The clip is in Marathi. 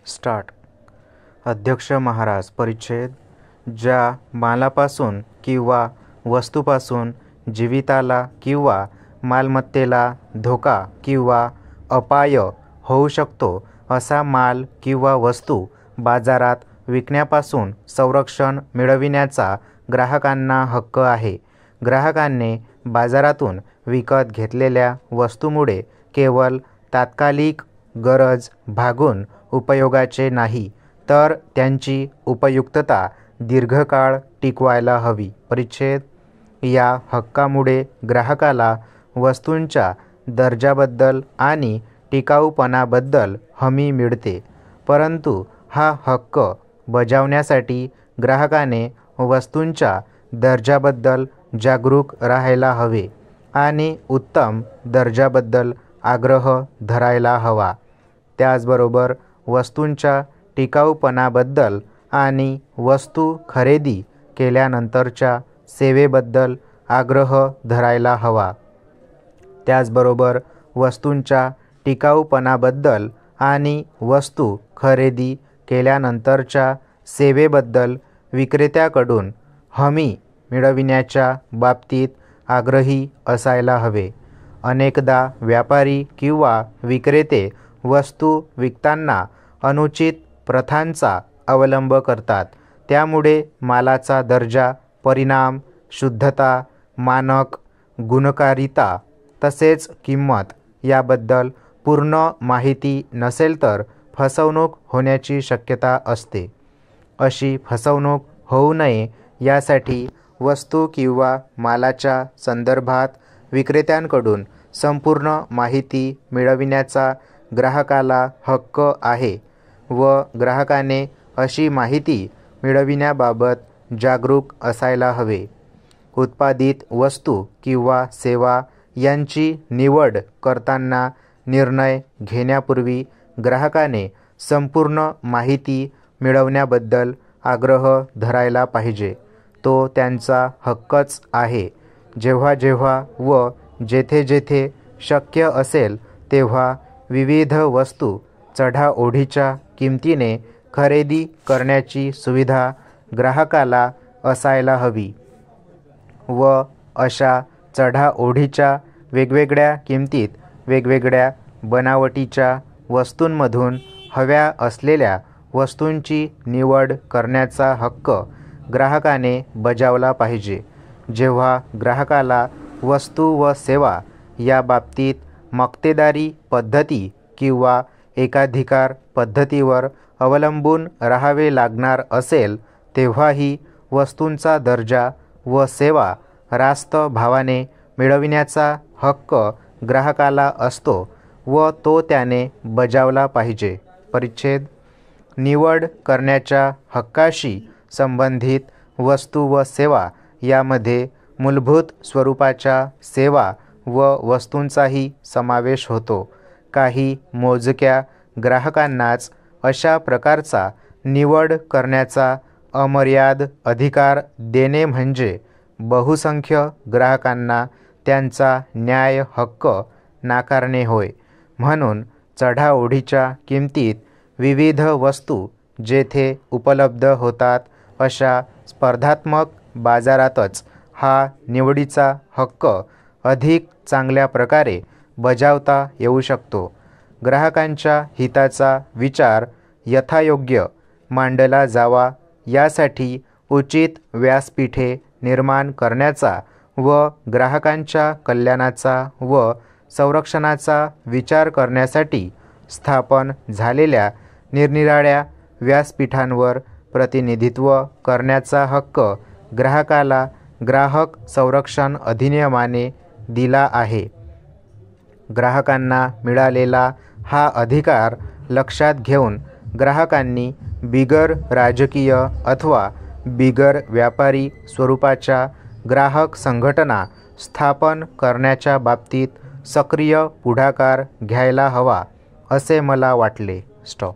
स्टार्ट. अध्यक्ष महाराज. परिच्छेद. ज्या मालापासून किंवा वस्तूपासून जीविताला किंवा मालमत्तेला धोका किंवा अपाय होऊ शकतो असा माल किंवा वस्तू बाजारात विकण्यापासून संरक्षण मिळविण्याचा ग्राहकांना हक्क आहे. ग्राहकांनी बाजारातून विकत घेतलेल्या वस्तूमुळे केवळ तात्कालिक गरज भागून उपयोगाचे नाही, तर त्यांची उपयुक्तता दीर्घकाळ टिकवायला हवी. परिच्छेद. या हक्कामुळे ग्राहकाला वस्तूंच्या दर्जाबद्दल आणि टिकाऊपणाबद्दल हमी मिळते, परंतु हा हक्क बजावण्यासाठी ग्राहकाने वस्तूंच्या दर्जाबद्दल जागरूक राहायला हवे आणि उत्तम दर्जाबद्दल आग्रह धरायला हवा. त्याचबरोबर वस्तूंच्या टिकाऊपणाबद्दल आणि वस्तू खरेदी केल्यानंतरच्या सेवेबद्दल आग्रह धरायला हवा. त्याचबरोबर वस्तूंच्या टिकाऊपणाबद्दल आणि वस्तू खरेदी केल्यानंतरच्या सेवेबद्दल विक्रेत्याकडून हमी मिळविण्याच्या बाबतीत आग्रही असायला हवे. अनेकदा व्यापारी किंवा विक्रेते वस्तू विकताना अनुचित प्रथांचा अवलंब करतात. त्यामुळे मालाचा दर्जा, परिणाम, शुद्धता, मानक, गुणकारिता तसेच किंमत याबद्दल पूर्ण माहिती नसेल तर फसवणूक होण्याची शक्यता असते. अशी फसवणूक होऊ नये यासाठी वस्तू किंवा मालाच्या संदर्भात विक्रेत्यांकडून संपूर्ण माहिती मिळविण्याचा ग्राहकाला हक्क आहे व ग्राहकाने अशी माहिती मिळविण्याबाबत जागरूक असायला हवे. उत्पादित वस्तू किंवा सेवा यांची निवड करताना निर्णय घेण्यापूर्वी ग्राहकाने संपूर्ण माहिती मिळवण्याबद्दल आग्रह धरायला पाहिजे. तो त्यांचा हक्कच आहे. जेव्हा जेव्हा व जेथे जेथे शक्य असेल तेव्हा विविध वस्तू चढाओढीच्या किमतीने खरेदी करण्याची सुविधा ग्राहकाला असायला हवी व अशा चढाओढीच्या वेगवेगळ्या किमतीत वेगवेगळ्या बनावटीच्या वस्तूंमधून हव्या असलेल्या वस्तूंची निवड करण्याचा हक्क ग्राहकाने बजावला पाहिजे. जेव्हा ग्राहकाला वस्तू व सेवा या बाबतीत मक्तेदारी पद्धती किंवा एकाधिकार पद्धतीवर अवलंबून राहावे लागणार असेल, तेव्हाही वस्तूंचा दर्जा व सेवा रास्त भावाने मिळविण्याचा हक्क ग्राहकाला असतो व तो त्याने बजावला पाहिजे. परिच्छेद. निवड करण्याच्या हक्काशी संबंधित वस्तू व सेवा यामध्ये मूलभूत स्वरूपाच्या सेवा व वस्तूंचाही समावेश होतो. काही मोजक्या ग्राहकांनाच अशा प्रकारचा निवड करण्याचा अमर्याद अधिकार देणे म्हणजे बहुसंख्य ग्राहकांना त्यांचा न्याय हक्क नाकारणे होय. म्हणून चढाओढीच्या किमतीत विविध वस्तू जेथे उपलब्ध होतात अशा स्पर्धात्मक बाजारातच हा निवडीचा हक्क अधिक चांगल्या प्रकारे बजावता येऊ शकतो. ग्राहकांच्या हिताचा विचार यथायोग्य मांडला जावा यासाठी उचित व्यासपीठे निर्माण करण्याचा व ग्राहकांच्या कल्याणाचा व संरक्षणाचा विचार करण्यासाठी स्थापन झालेल्या निरनिराळ्या व्यासपीठांवर प्रतिनिधित्व करण्याचा हक्क ग्राहकाला ग्राहक संरक्षण अधिनियमाने दिला आहे. ग्राहकांना मिळालेला हा अधिकार लक्षात घेऊन ग्राहकांनी बिगर राजकीय अथवा बिगर व्यापारी स्वरूपाच्या ग्राहक संघटना स्थापन करण्याच्या बाबतीत सक्रिय पुढाकार घ्यायला हवा असे मला वाटले. स्टॉप.